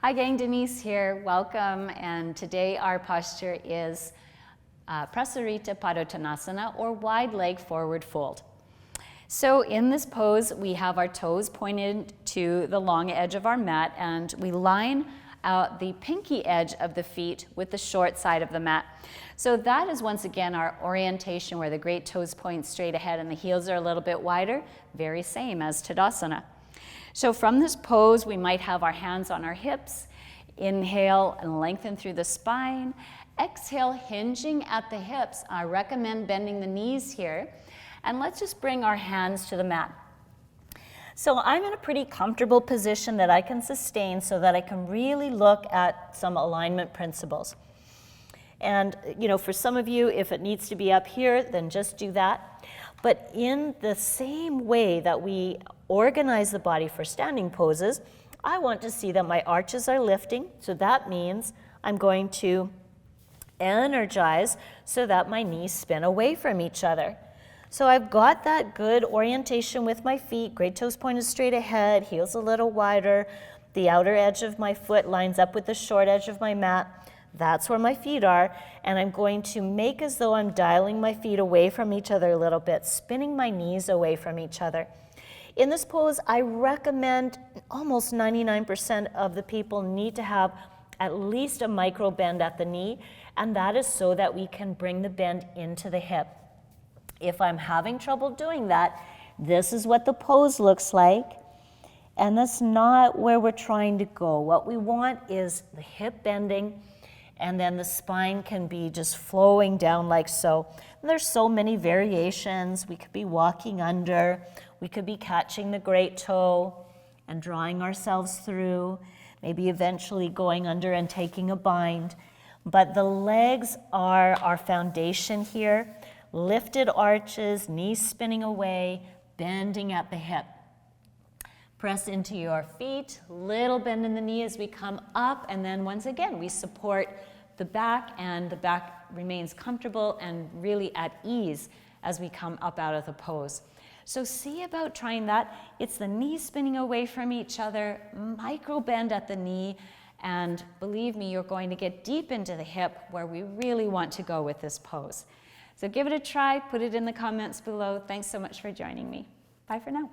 Hi gang, Denise here, welcome, and today our posture is ERYT Padottanasana, or wide leg forward fold. So in this pose we have our toes pointed to the long edge of our mat and we line out the pinky edge of the feet with the short side of the mat. So that is once again our orientation where the great toes point straight ahead and the heels are a little bit wider, very same as Tadasana. So from this pose, we might have our hands on our hips. Inhale and lengthen through the spine. Exhale, hinging at the hips. I recommend bending the knees here. And let's just bring our hands to the mat. So I'm in a pretty comfortable position that I can sustain so that I can really look at some alignment principles. And, you know, for some of you, if it needs to be up here, then just do that. But in the same way that we organize the body for standing poses, I want to see that my arches are lifting. So that means I'm going to energize so that my knees spin away from each other. So I've got that good orientation with my feet, great toes pointed straight ahead, heels a little wider. The outer edge of my foot lines up with the short edge of my mat. That's where my feet are, and I'm going to make as though I'm dialing my feet away from each other a little bit, spinning my knees away from each other. In this pose, I recommend almost 99% of the people need to have at least a micro bend at the knee, and that is so that we can bring the bend into the hip. If I'm having trouble doing that, this is what the pose looks like, and that's not where we're trying to go. What we want is the hip bending, and then the spine can be just flowing down like so. And there's so many variations. We could be walking under, we could be catching the great toe and drawing ourselves through, maybe eventually going under and taking a bind. But the legs are our foundation here. Lifted arches, knees spinning away, bending at the hip. Press into your feet, little bend in the knee as we come up, and then once again we support the back, and the back remains comfortable and really at ease as we come up out of the pose. So see about trying that. It's the knees spinning away from each other, micro bend at the knee, and believe me, you're going to get deep into the hip where we really want to go with this pose. So give it a try, put it in the comments below. Thanks so much for joining me. Bye for now.